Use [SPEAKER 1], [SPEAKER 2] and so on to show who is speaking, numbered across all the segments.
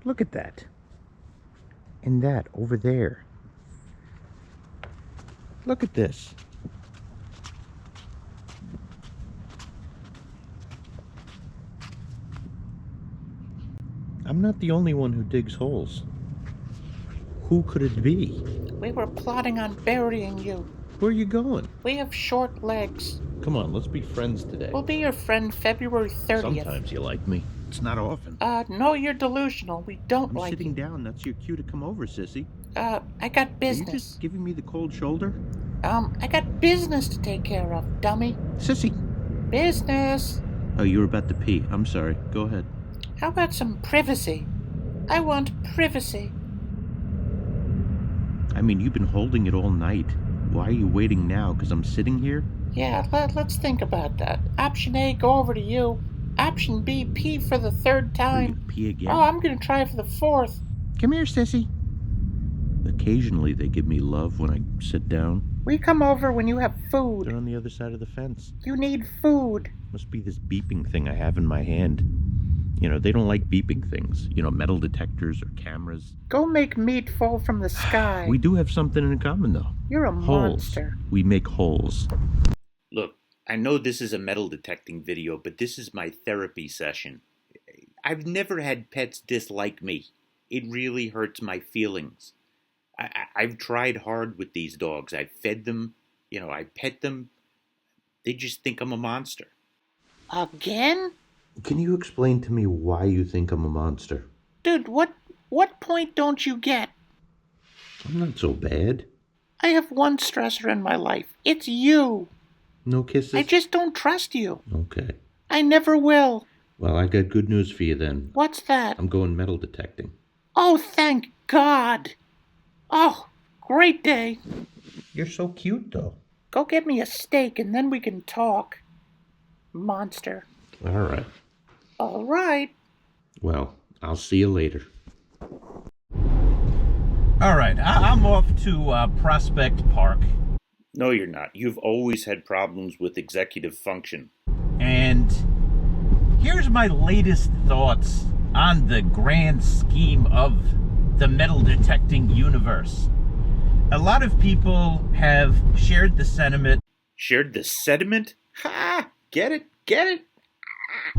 [SPEAKER 1] Look at that. And that over there. Look at this. I'm not the only one who digs holes. Who could it be?
[SPEAKER 2] We were plotting on burying you.
[SPEAKER 1] Where are you going?
[SPEAKER 2] We have short legs.
[SPEAKER 1] Come on, let's be friends today.
[SPEAKER 2] We'll be your friend February 30th.
[SPEAKER 1] Sometimes you like me. It's not often.
[SPEAKER 2] No, you're delusional. We don't
[SPEAKER 1] I'm
[SPEAKER 2] like
[SPEAKER 1] sitting
[SPEAKER 2] you.
[SPEAKER 1] down. That's your cue to come over, sissy.
[SPEAKER 2] I got business.
[SPEAKER 1] Are you just giving me the cold shoulder?
[SPEAKER 2] I got business to take care of, dummy.
[SPEAKER 1] Sissy.
[SPEAKER 2] Business.
[SPEAKER 1] Oh, you were about to pee. I'm sorry. Go ahead.
[SPEAKER 2] How about some privacy? I want privacy.
[SPEAKER 1] I mean, you've been holding it all night. Why are you waiting now? Because I'm sitting here?
[SPEAKER 2] Yeah, let's think about that. Option A, go over to you. Option B, pee for the third time.
[SPEAKER 1] Pee again?
[SPEAKER 2] Oh, I'm gonna try for the fourth.
[SPEAKER 1] Come here, sissy. Occasionally they give me love when I sit down.
[SPEAKER 2] We come over when you have food.
[SPEAKER 1] They're on the other side of the fence.
[SPEAKER 2] You need food.
[SPEAKER 1] Must be this beeping thing I have in my hand. You know, they don't like beeping things. You know, metal detectors or cameras.
[SPEAKER 2] Go make meat fall from the sky.
[SPEAKER 1] We do have something in common, though.
[SPEAKER 2] You're a
[SPEAKER 1] Holes.
[SPEAKER 2] monster.
[SPEAKER 1] We make holes.
[SPEAKER 3] Look, I know this is a metal detecting video, but this is my therapy session. I've never had pets dislike me. It really hurts my feelings. I've tried hard with these dogs. I've fed them, I pet them. They just think I'm a monster.
[SPEAKER 2] Again?
[SPEAKER 1] Can you explain to me why you think I'm a monster?
[SPEAKER 2] Dude, what point don't you get?
[SPEAKER 1] I'm not so bad.
[SPEAKER 2] I have one stressor in my life. It's you.
[SPEAKER 1] No kisses?
[SPEAKER 2] I just don't trust you.
[SPEAKER 1] Okay.
[SPEAKER 2] I never will.
[SPEAKER 1] Well, I got good news for you then.
[SPEAKER 2] What's that?
[SPEAKER 1] I'm going metal detecting.
[SPEAKER 2] Oh, thank God. Oh, great day.
[SPEAKER 1] You're so cute, though.
[SPEAKER 2] Go get me a steak and then we can talk. Monster.
[SPEAKER 1] All right.
[SPEAKER 2] All right.
[SPEAKER 1] Well, I'll see you later.
[SPEAKER 4] All right, I'm off to Prospect Park.
[SPEAKER 3] No, you're not. You've always had problems with executive function.
[SPEAKER 4] And here's my latest thoughts on the grand scheme of the metal detecting universe. A lot of people have shared the sentiment.
[SPEAKER 3] Shared the sediment? Ha! Get it? Get it?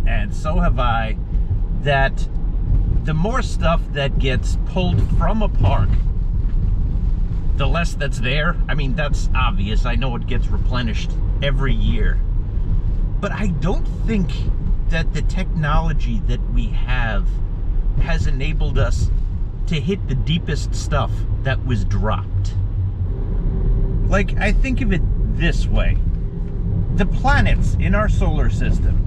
[SPEAKER 4] And so have I, that the more stuff that gets pulled from a park, the less that's there. I mean, that's obvious. I know it gets replenished every year. But I don't think that the technology that we have has enabled us to hit the deepest stuff that was dropped. Like, I think of it this way. The planets in our solar system,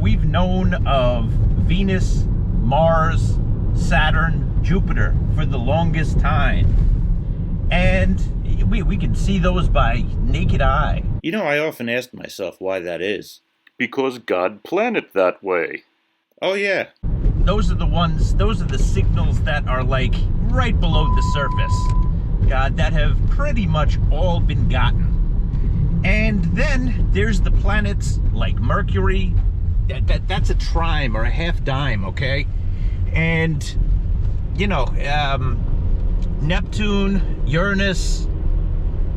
[SPEAKER 4] we've known of Venus, Mars, Saturn, Jupiter for the longest time. And we can see those by naked eye.
[SPEAKER 3] I often ask myself why that is. Because God planned it that way. Oh, yeah.
[SPEAKER 4] Those are the signals that are like right below the surface, that have pretty much all been gotten. And then there's the planets like Mercury. That's a trime or a half dime, okay? And, Neptune, Uranus,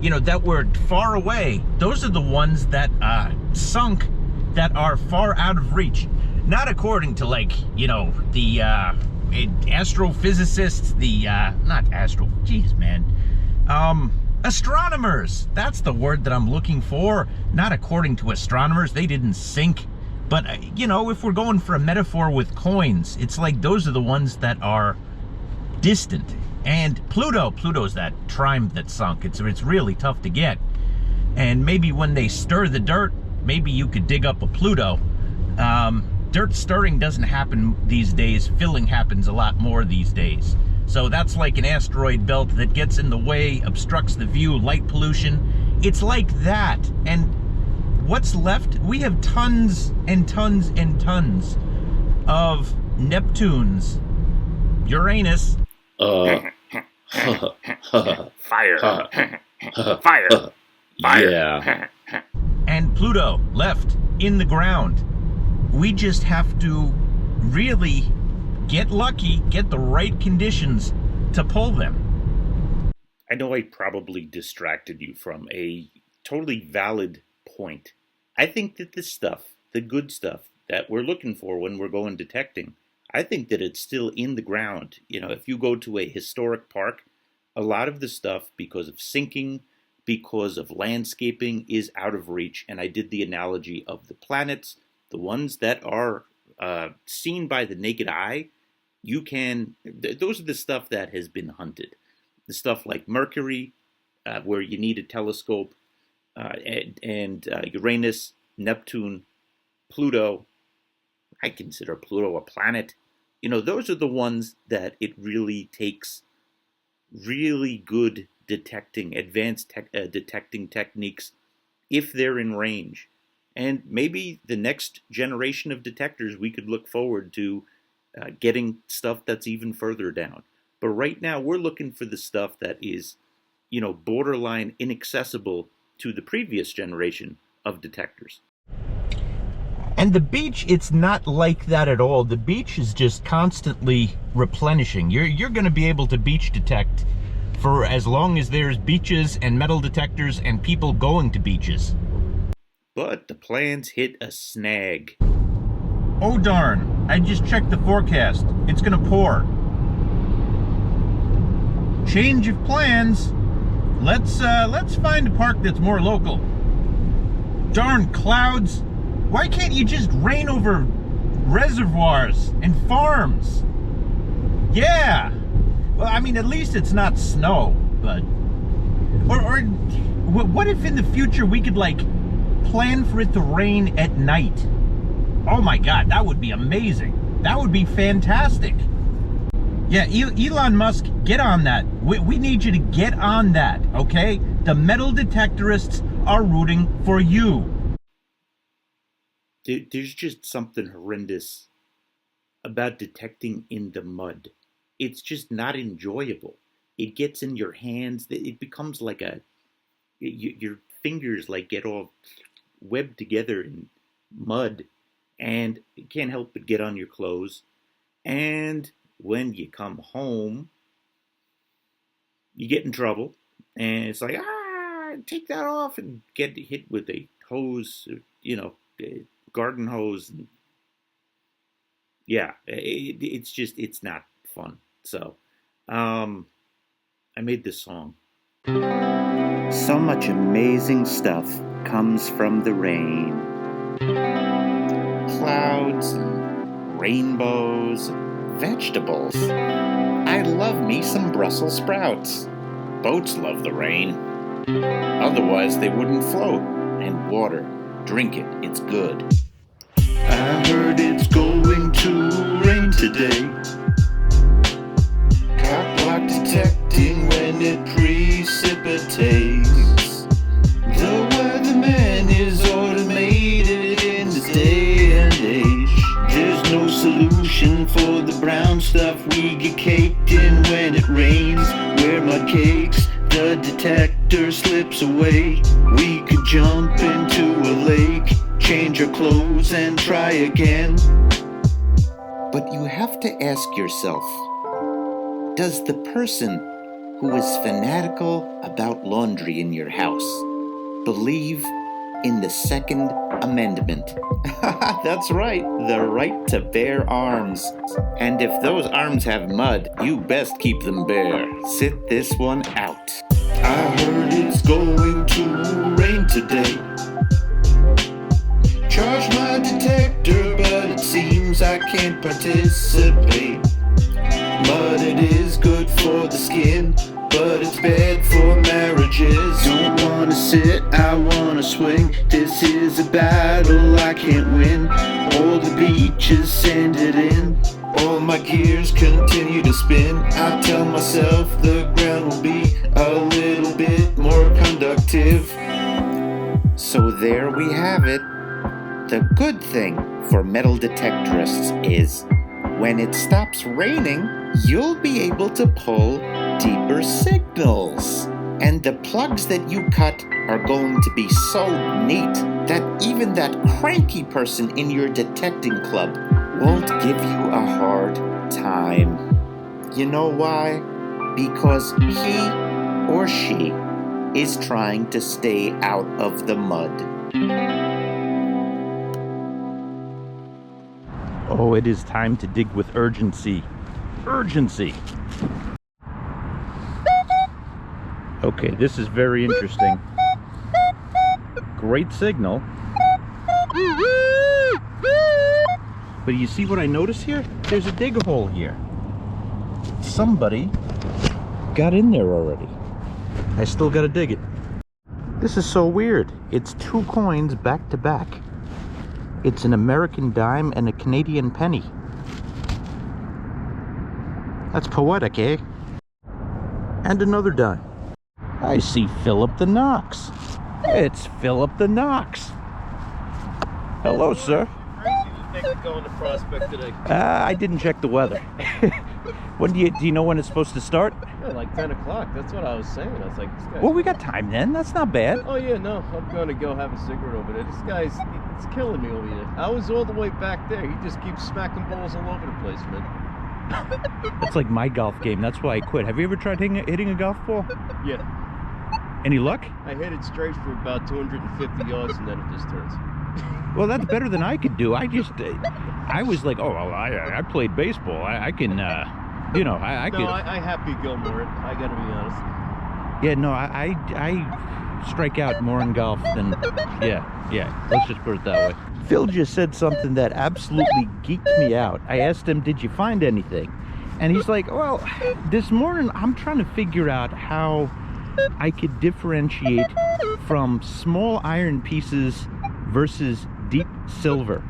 [SPEAKER 4] that were far away. Those are the ones that sunk, that are far out of reach. Not according to, the astrophysicists, astronomers. That's the word that I'm looking for. Not according to astronomers. They didn't sink. But, if we're going for a metaphor with coins, it's like those are the ones that are distant. And Pluto's that trime that sunk. It's really tough to get. And maybe when they stir the dirt, maybe you could dig up a Pluto. Dirt stirring doesn't happen these days. Filling happens a lot more these days. So that's like an asteroid belt that gets in the way, obstructs the view, light pollution. It's like that. And what's left? We have tons and tons and tons of Neptunes, Uranus,
[SPEAKER 3] Fire. Fire.
[SPEAKER 1] Yeah.
[SPEAKER 4] and Pluto left in the ground. We just have to really get lucky, get the right conditions to pull them.
[SPEAKER 3] I know I probably distracted you from a totally valid point. I think that this stuff, the good stuff that we're looking for when we're going detecting, I think that it's still in the ground. If you go to a historic park, a lot of the stuff, because of sinking, because of landscaping, is out of reach. And I did the analogy of the planets, the ones that are seen by the naked eye. Those are the stuff that has been hunted. The stuff like Mercury, where you need a telescope, and Uranus, Neptune, Pluto. I consider Pluto a planet. Those are the ones that it really takes really good advanced detecting techniques if they're in range. And maybe the next generation of detectors, we could look forward to getting stuff that's even further down. But right now, we're looking for the stuff that is, borderline inaccessible to the previous generation of detectors.
[SPEAKER 4] And the beach, it's not like that at all. The beach is just constantly replenishing. You're going to be able to beach detect for as long as there's beaches and metal detectors and people going to beaches.
[SPEAKER 3] But the plans hit a snag.
[SPEAKER 4] Oh darn, I just checked the forecast. It's going to pour. Change of plans. Let's find a park that's more local. Darn clouds. Why can't you just rain over reservoirs and farms? Yeah. Well, I mean, at least it's not snow, but... Or what if in the future we could, plan for it to rain at night? Oh my God, that would be amazing. That would be fantastic. Yeah, Elon Musk, get on that. We need you to get on that, okay? The metal detectorists are rooting for you.
[SPEAKER 3] There's just something horrendous about detecting in the mud. It's just not enjoyable. It gets in your hands. It becomes like your fingers get all webbed together in mud, and you can't help but get on your clothes. And when you come home, you get in trouble, and it's like, take that off, and get hit with a hose, garden hose. Yeah, it's not fun. So, I made this song. So much amazing stuff comes from the rain. Clouds, rainbows, vegetables. I love me some Brussels sprouts. Boats love the rain. Otherwise they wouldn't float. And water, drink it, it's good. I heard it's going to rain today. Cop block detecting when it precipitates. The weatherman is automated in this day and age. There's no solution for the brown stuff we get caked in when it rains. We're mud cakes, the detector slips away. We could jump into a lake, change our clothes and try again. But you have to ask yourself, does the person who is fanatical about laundry in your house believe in the Second Amendment? That's right, the right to bear arms. And if those arms have mud, you best keep them bare. Sit this one out. I heard it's going to rain today. Charge my detector, but it seems I can't participate. Mud, it is good for the skin, but it's bad for marriages. Don't wanna sit, I wanna swing. This is a battle I can't win. All the beaches send it in. All my gears continue to spin. I tell myself the ground will be a little bit more conductive. So there we have it. The good thing for metal detectorists is when it stops raining, you'll be able to pull deeper signals. And the plugs that you cut are going to be so neat that even that cranky person in your detecting club won't give you a hard time. You know why? Because he or she is trying to stay out of the mud.
[SPEAKER 1] Oh, it is time to dig with urgency. Urgency! Okay, this is very interesting. Great signal. But you see what I noticed here? There's a dig hole here. Somebody got in there already. I still gotta dig it. This is so weird. It's two coins back to back. It's an American dime and a Canadian penny. That's poetic, eh? And another dime. I see Philip the Knox. It's Philip the Knox. Hello, sir.
[SPEAKER 5] Going to Prospect today.
[SPEAKER 1] I didn't check the weather. When do you know when it's supposed to start?
[SPEAKER 5] Yeah, like 10 o'clock. That's what I was saying. I was like, this guy's...
[SPEAKER 1] Well, we got time then. That's not bad.
[SPEAKER 5] Oh, yeah, no. I'm going to go have a cigarette over there. This guy's, it's killing me over here. I was all the way back there. He just keeps smacking balls all over the place, man.
[SPEAKER 1] That's like my golf game. That's why I quit. Have you ever tried hitting a golf ball?
[SPEAKER 5] Yeah.
[SPEAKER 1] Any luck?
[SPEAKER 5] I hit it straight for about 250 yards, and then it just turns.
[SPEAKER 1] Well, that's better than I could do. I was like, oh, well, I played baseball. I can, you know, I could.
[SPEAKER 5] No, I Happy Gilmore it. I got to be honest.
[SPEAKER 1] Yeah, no, I strike out more in golf than, yeah. Let's just put it that way. Phil just said something that absolutely geeked me out. I asked him, did you find anything? And he's like, well, this morning I'm trying to figure out how I could differentiate from small iron pieces versus deep silver.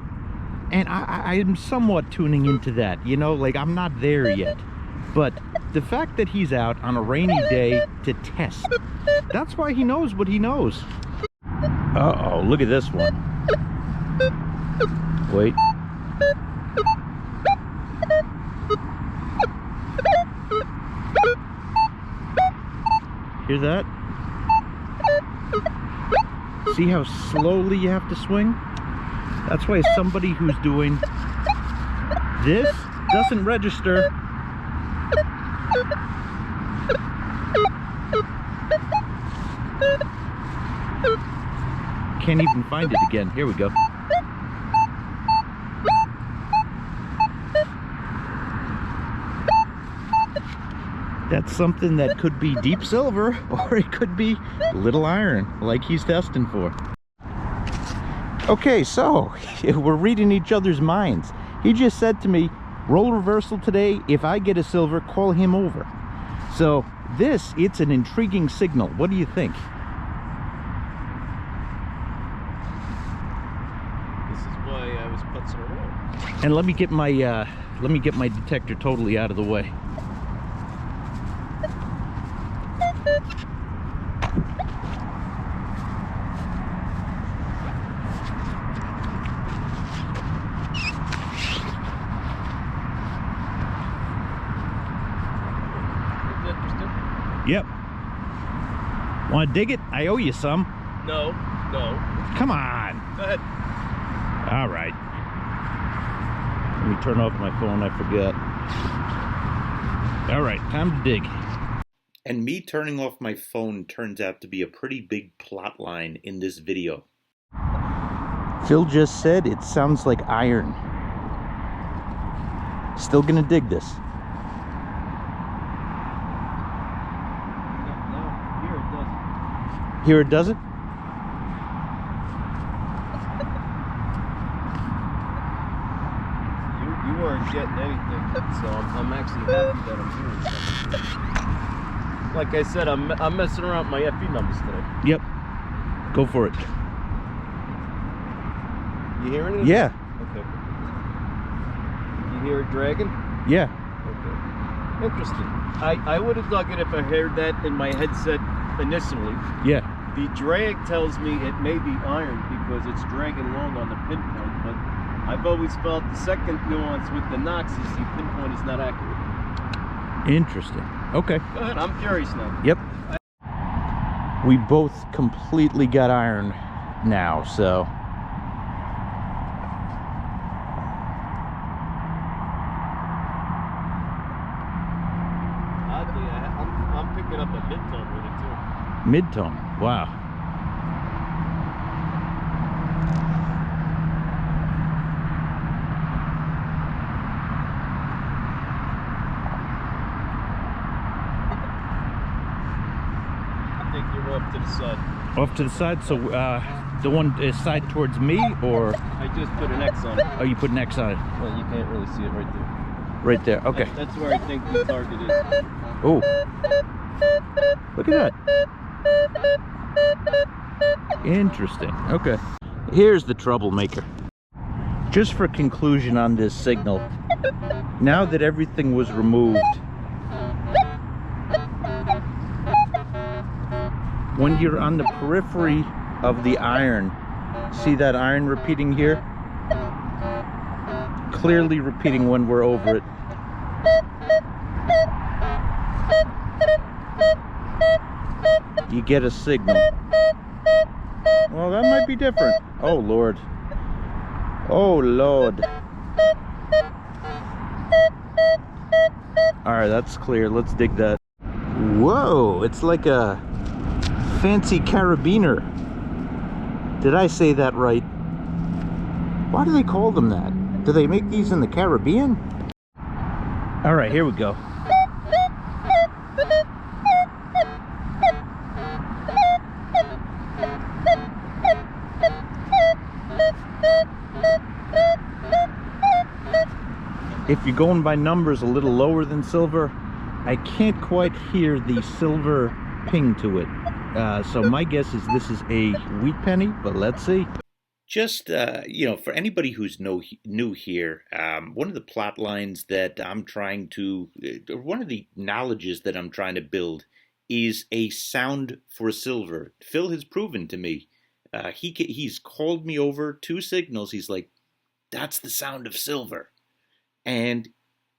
[SPEAKER 1] And I am somewhat tuning into that, you know, like I'm not there yet. But the fact that he's out on a rainy day to test, that's why he knows what he knows. Uh-oh, look at this one. Wait. Hear that? See how slowly you have to swing? That's why somebody who's doing this doesn't register. Can't even find it again. Here we go. That's something that could be deep silver, or it could be little iron, like he's testing for. Okay, so we're reading each other's minds. He just said to me, roll reversal today. If I get a silver, call him over. So it's an intriguing signal. What do you think?
[SPEAKER 5] This is why I was putzing around.
[SPEAKER 1] And let me get my detector totally out of the way. Yep. Want to dig it? I owe you some.
[SPEAKER 5] No.
[SPEAKER 1] Come on.
[SPEAKER 5] Go ahead.
[SPEAKER 1] All right. Let me turn off my phone. I forgot. All right, time to dig.
[SPEAKER 3] And me turning off my phone turns out to be a pretty big plot line in this video.
[SPEAKER 1] Phil just said it sounds like iron. Still gonna dig this. Here it doesn't?
[SPEAKER 5] You weren't getting anything, so I'm actually happy that I'm doing something. Like I said, I'm messing around with my FE numbers today.
[SPEAKER 1] Yep. Go for it.
[SPEAKER 5] You hearing it?
[SPEAKER 1] Yeah.
[SPEAKER 5] Okay. You hear it dragging?
[SPEAKER 1] Yeah.
[SPEAKER 5] Okay. Interesting. I would have dug it if I heard that in my headset initially.
[SPEAKER 1] Yeah.
[SPEAKER 5] The drag tells me it may be iron because it's dragging along on the pinpoint, but I've always felt the second nuance with the Knox is the pinpoint is not accurate.
[SPEAKER 1] Interesting. Okay.
[SPEAKER 5] Go ahead, I'm curious now.
[SPEAKER 1] Yep. We both completely got iron now, so.
[SPEAKER 5] picking up a mid-tone with it too.
[SPEAKER 1] Mid-tone. Wow.
[SPEAKER 5] I think you're off to the side.
[SPEAKER 1] Off to the side. So the one is side towards me, or
[SPEAKER 5] I just put an X on it.
[SPEAKER 1] oh, you put an X on it
[SPEAKER 5] Well, you can't really see it right there.
[SPEAKER 1] right there. Okay.
[SPEAKER 5] That's where I think the target is.
[SPEAKER 1] Oh, look at that. Interesting. Okay. Here's the troublemaker. Just for conclusion on this signal, now that everything was removed, when you're on the periphery of the iron, see that iron repeating here? Clearly repeating when we're over it. You get a signal. Well, that might be different. Oh, Lord. Oh, Lord. Alright, that's clear. Let's dig that. Whoa, it's like a fancy carabiner. Did I say that right? Why do they call them that? Do they make these in the Caribbean? Alright, here we go. If you're going by numbers a little lower than silver, I can't quite hear the silver ping to it. So my guess is this is a wheat penny, but let's see.
[SPEAKER 3] Just, for anybody who's new here, one of the plot lines that I'm trying to, one of the knowledges that I'm trying to build is a sound for silver. Phil has proven to me. He's called me over 2 signals. He's like, that's the sound of silver. And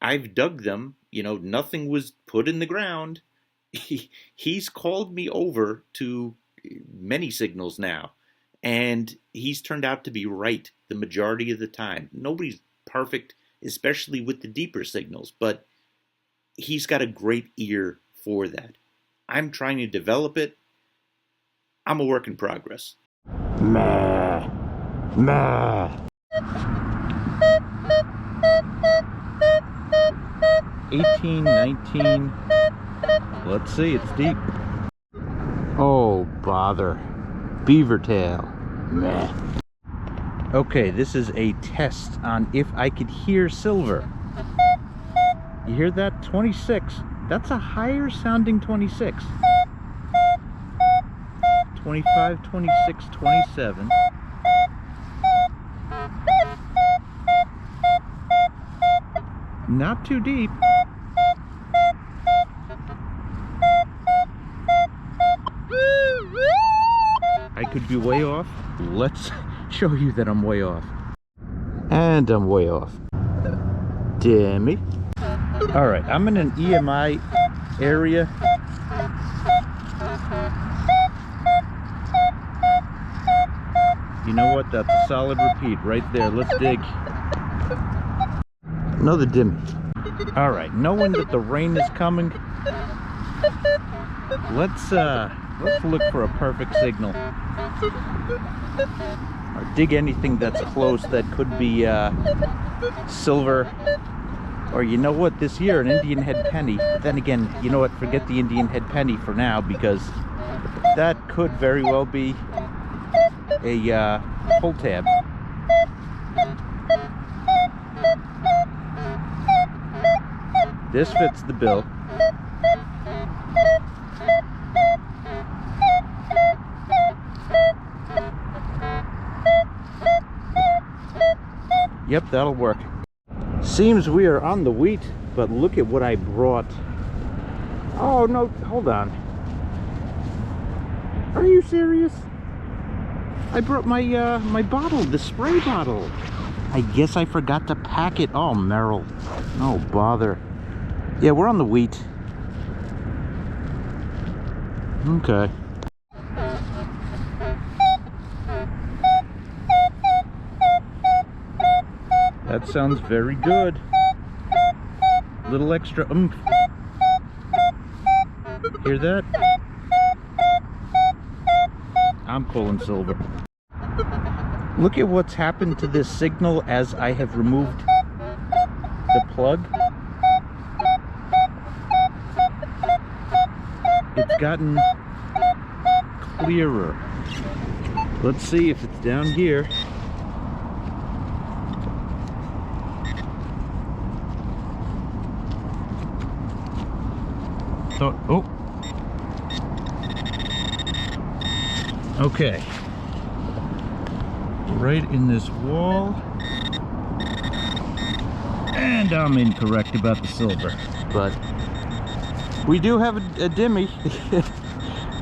[SPEAKER 3] I've dug them, nothing was put in the ground. He's called me over to many signals now, and he's turned out to be right the majority of the time. Nobody's perfect, especially with the deeper signals, but he's got a great ear for that. I'm trying to develop it. I'm a work in progress.
[SPEAKER 1] Meh. Meh. 18, 19. Let's see, it's deep. Oh, bother. Beaver tail. Meh. Okay, this is a test on if I could hear silver. You hear that? 26. That's a higher sounding 26. 25, 26, 27. Not too deep. I could be way off. Let's show you that I'm way off. And I'm way off. Dimmy. Alright, I'm in an EMI area. You know what? That's a solid repeat right there. Let's dig. Another dimmy. Alright, knowing that the rain is coming, let's look for a perfect signal. Or dig anything that's close that could be silver. Or you know what, this year an Indian head penny. But then again, you know what, forget the Indian head penny for now, because that could very well be a pull tab. This fits the bill. Yep, that'll work. Seems we are on the wheat, but look at what I brought. Oh no, hold on. Are you serious? I brought my my bottle, the spray bottle. I guess I forgot to pack it. Oh, Merrill. Oh, bother. Yeah, we're on the wheat. Okay. That sounds very good. Little extra oomph. Hear that? I'm calling silver. Look at what's happened to this signal as I have removed the plug. It's gotten clearer. Let's see if it's down here. So, oh. Okay. Right in this wall. And I'm incorrect about the silver, but we do have a dimmy.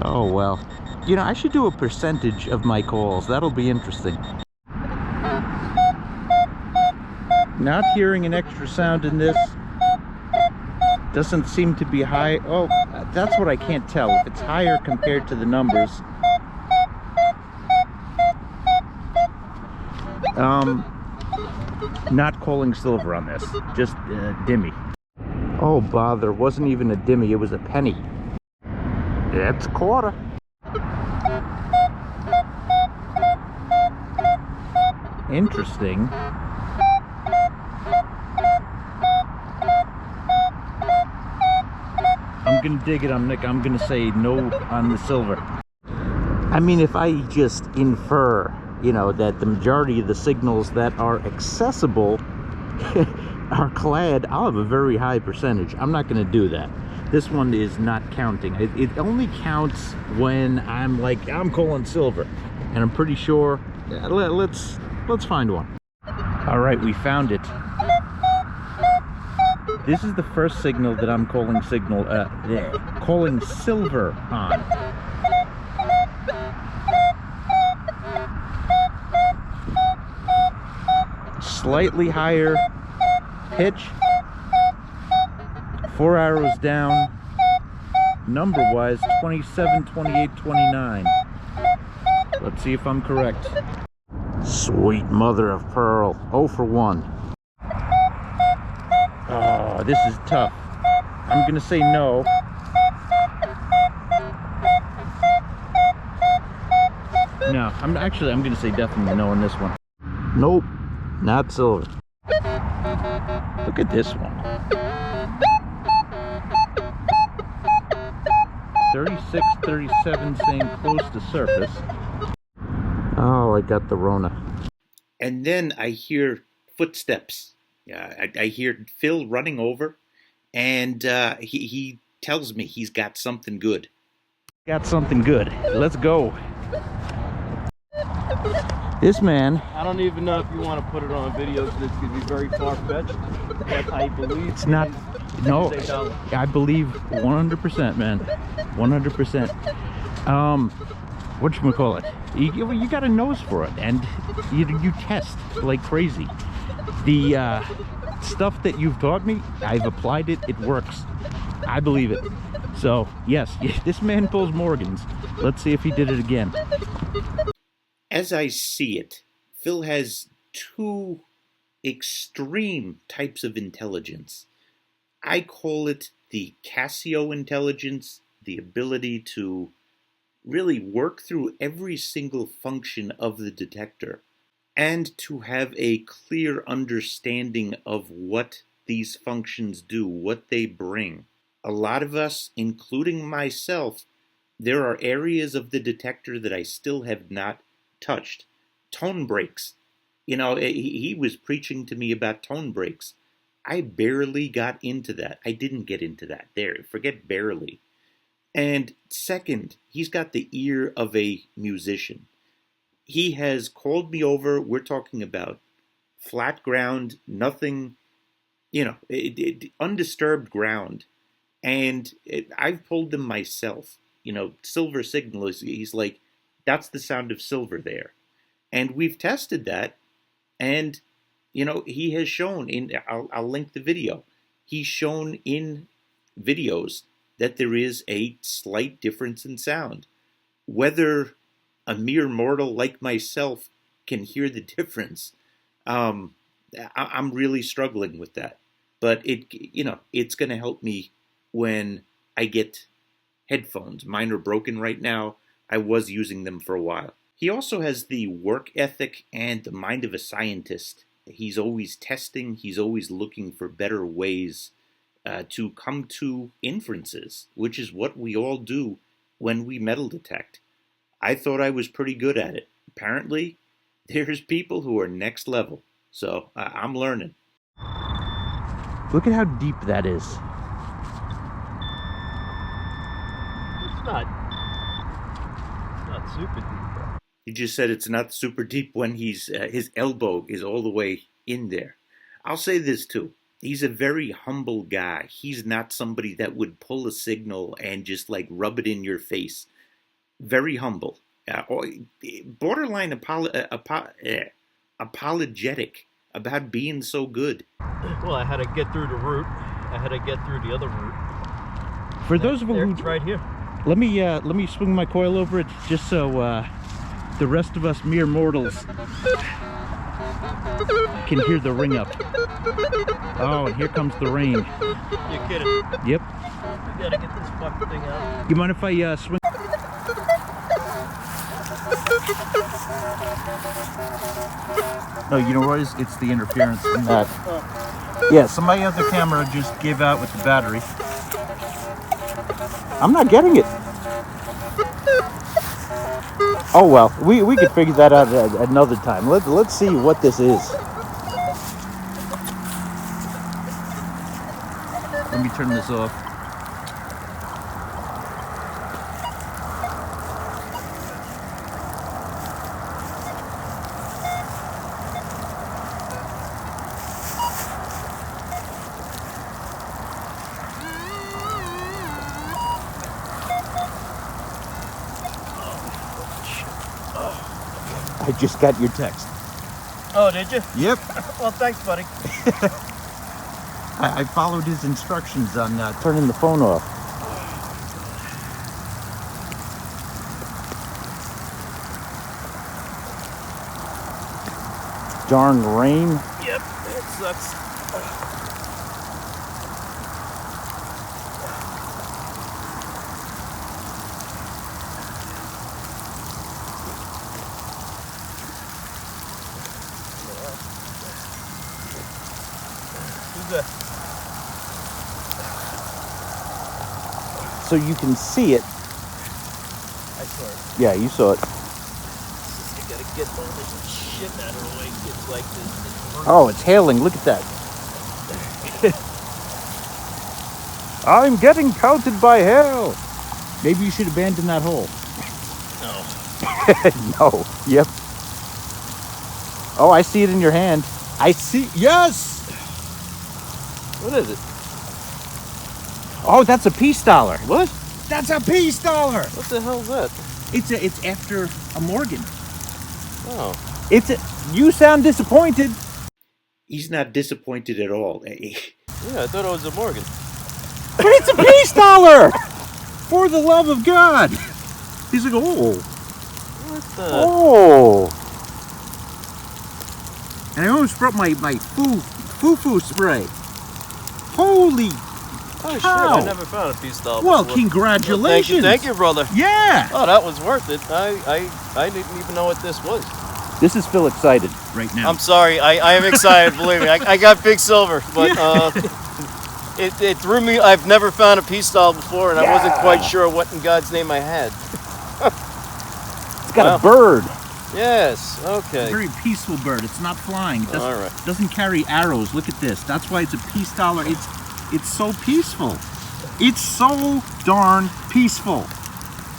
[SPEAKER 1] Oh well. You know, I should do a percentage of my calls. That'll be interesting. Not hearing an extra sound in this. Doesn't seem to be high. Oh, that's what I can't tell. If it's higher compared to the numbers. Not calling silver on this. Just dimmy. Oh, bother. It wasn't even a dimmy. It was a penny. It's a quarter. Interesting. I'm gonna dig it on Nick. I'm gonna say no on the silver. I mean, if I just infer, you know, that the majority of the signals that are accessible are clad, I'll have a very high percentage. I'm not gonna do that. This one is not counting. It only counts when I'm like, I'm calling silver, and I'm pretty sure. Let's find one. All right, we found it. This is the first signal that I'm calling calling silver on. Slightly higher pitch. 4 arrows down. Number-wise, 27, 28, 29. Let's see if I'm correct. Sweet mother of pearl. 0 for 1. Oh, this is tough. I'm gonna say no. No, I'm gonna say definitely no on this one. Nope, not silver. Look at this one. 36, 37, saying close to surface. Oh, I got the Rona.
[SPEAKER 3] And then I hear footsteps. I hear Phil running over, and he tells me he's got something good.
[SPEAKER 1] Got something good. Let's go. This man.
[SPEAKER 5] I don't even know if you want to put it on video because it's going to be very far-fetched, but I believe
[SPEAKER 1] It's not. No, I believe 100%, man. 100%. Whatchamacallit? You got a nose for it, and you test like crazy. The stuff that you've taught me, I've applied it. It works. I believe it. So yes, this man pulls Morgans. Let's see if he did it again.
[SPEAKER 3] As I see it, Phil has two extreme types of intelligence. I call it the Casio intelligence, the ability to really work through every single function of the detector and to have a clear understanding of what these functions do, what they bring. A lot of us, including myself, there are areas of the detector that I still have not touched. Tone breaks. You know, he was preaching to me about tone breaks. I barely got into that. I didn't get into that. There, forget barely. And second, he's got the ear of a musician. He has called me over. We're talking about flat ground, nothing, you know, undisturbed ground. And I've pulled them myself. You know, silver signal is, he's like, that's the sound of silver there. And we've tested that. And, you know, he has shown in, I'll link the video. He's shown in videos that there is a slight difference in sound. Whether a mere mortal like myself can hear the difference, I'm really struggling with that. But it, you know, it's going to help me when I get headphones. Mine are broken right now. I was using them for a while. He also has the work ethic and the mind of a scientist. He's always testing. He's always looking for better ways to come to inferences, which is what we all do when we metal detect. I thought I was pretty good at it. Apparently, there's people who are next level. So I'm learning.
[SPEAKER 1] Look at how deep that is.
[SPEAKER 5] It's not super deep, though.
[SPEAKER 3] He just said it's not super deep when his elbow is all the way in there. I'll say this too. He's a very humble guy. He's not somebody that would pull a signal and just like rub it in your face. Very humble. Borderline apologetic about being so good.
[SPEAKER 5] Well, I had to get through the route. I had to get through the other route.
[SPEAKER 1] For those of you who...
[SPEAKER 5] It's right here.
[SPEAKER 1] Let me swing my coil over it just so the rest of us mere mortals can hear the ring up. Oh, and here comes the rain.
[SPEAKER 5] You're kidding.
[SPEAKER 1] Yep.
[SPEAKER 5] We gotta get this fucking thing out.
[SPEAKER 1] You mind if I swing? No, you know what? It's the interference from that. Yeah, so my other camera just gave out with the battery. I'm not getting it. Oh well, we could figure that out at another time. Let's see what this is. Let me turn this off. I just got your text.
[SPEAKER 5] Oh, did you?
[SPEAKER 1] Yep.
[SPEAKER 5] Well, thanks, buddy.
[SPEAKER 1] I followed his instructions on turning the phone off. Darn rain.
[SPEAKER 5] Yep, it sucks.
[SPEAKER 1] So you can see it.
[SPEAKER 5] I saw it.
[SPEAKER 1] Yeah, you saw it.
[SPEAKER 5] I gotta get all this shit out of the way. It's like this.
[SPEAKER 1] Oh, it's hailing. Look at that. I'm getting pelted by hail. Maybe you should abandon that hole.
[SPEAKER 5] No.
[SPEAKER 1] No. Yep. Oh, I see it in your hand. I see. Yes.
[SPEAKER 5] What is it?
[SPEAKER 1] Oh, that's a peace dollar.
[SPEAKER 5] What?
[SPEAKER 1] That's a peace dollar.
[SPEAKER 5] What the hell's that?
[SPEAKER 1] It's after a Morgan.
[SPEAKER 5] Oh.
[SPEAKER 1] You sound disappointed.
[SPEAKER 3] He's not disappointed at all.
[SPEAKER 5] Yeah, I thought it was a Morgan.
[SPEAKER 1] But it's a peace dollar. For the love of God. He's like, oh.
[SPEAKER 5] What the?
[SPEAKER 1] Oh. And I almost brought my foo-foo spray. Holy
[SPEAKER 5] Oh shit,
[SPEAKER 1] cow.
[SPEAKER 5] I never found a peace dollar
[SPEAKER 1] Well,
[SPEAKER 5] before.
[SPEAKER 1] congratulations.
[SPEAKER 5] Thank you, brother.
[SPEAKER 1] Yeah.
[SPEAKER 5] Oh, that was worth it. I didn't even know what this was.
[SPEAKER 1] This is Phil excited right now.
[SPEAKER 5] I'm sorry, I am excited, believe me. I got big silver, but it threw me. I've never found a peace dollar before, and I wasn't quite sure what in God's name I had.
[SPEAKER 1] It's got a bird.
[SPEAKER 5] Yes, okay.
[SPEAKER 1] A very peaceful bird. It's not flying. It
[SPEAKER 5] All right.
[SPEAKER 1] doesn't carry arrows. Look at this. That's why it's a peace dollar. It's so peaceful. It's so darn peaceful.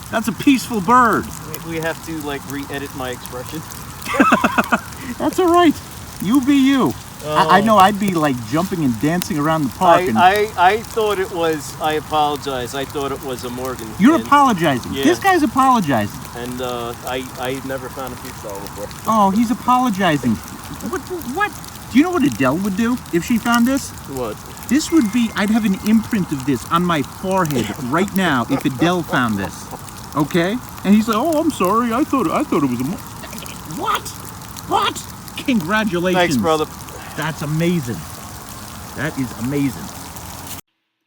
[SPEAKER 1] That's a peaceful bird.
[SPEAKER 5] We have to like re-edit my expression.
[SPEAKER 1] That's all right. You be you. I know I'd be like jumping and dancing around the park.
[SPEAKER 5] I thought it was. I apologize. I thought it was a Morgan.
[SPEAKER 1] You're apologizing.
[SPEAKER 5] Yeah.
[SPEAKER 1] This guy's apologizing.
[SPEAKER 5] And I never found a peace dollar before.
[SPEAKER 1] Oh, he's apologizing. What? Do you know what Adele would do if she found this?
[SPEAKER 5] What?
[SPEAKER 1] This would be, I'd have an imprint of this on my forehead right now if Adele found this. Okay? And he's like, oh, I'm sorry. I thought it was a... What? Congratulations.
[SPEAKER 5] Thanks, brother.
[SPEAKER 1] That's amazing. That is amazing.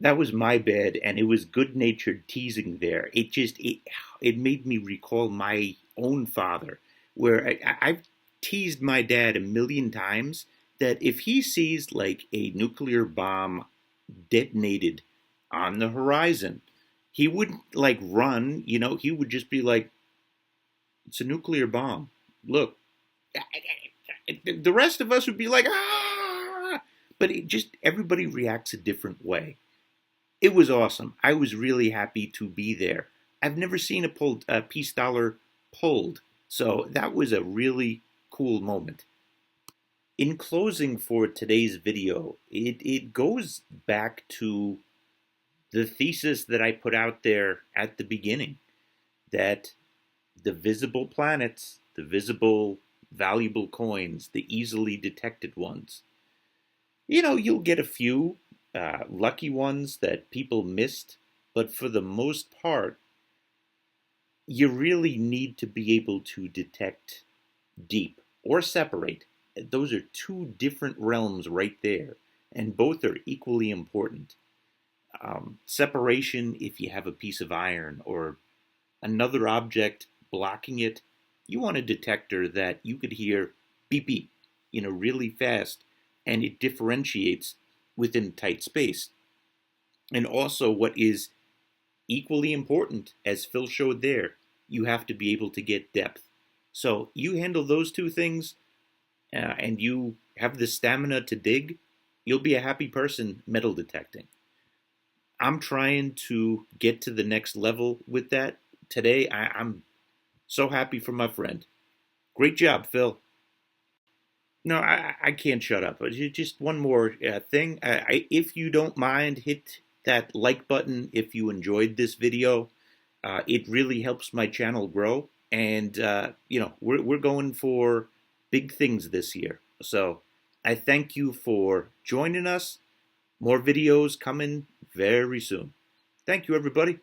[SPEAKER 3] That was my bad, and it was good-natured teasing there. It made me recall my own father, where I've teased my dad a million times that if he sees like a nuclear bomb detonated on the horizon, he wouldn't like run, he would just be like, it's a nuclear bomb. Look. The rest of us would be like, ah! But everybody reacts a different way. It was awesome. I was really happy to be there. I've never seen a peace dollar pulled, so that was a really cool moment. In closing for today's video, it goes back to the thesis that I put out there at the beginning, that the visible planets, the visible valuable coins, the easily detected ones, you'll get a few lucky ones that people missed, but for the most part, you really need to be able to detect deep or separate. Those are two different realms right there, and both are equally important. Separation, if you have a piece of iron or another object blocking it, you want a detector that you could hear beep beep, really fast, and it differentiates within a tight space. And also, what is equally important, as Phil showed there, you have to be able to get depth. So you handle those two things, and you have the stamina to dig, you'll be a happy person metal detecting. I'm trying to get to the next level with that. Today, I'm so happy for my friend. Great job, Phil. No, I can't shut up. Just one more thing. If you don't mind, hit that like button if you enjoyed this video. It really helps my channel grow. And, we're going for big things this year. So I thank you for joining us. More videos coming very soon. Thank you, everybody.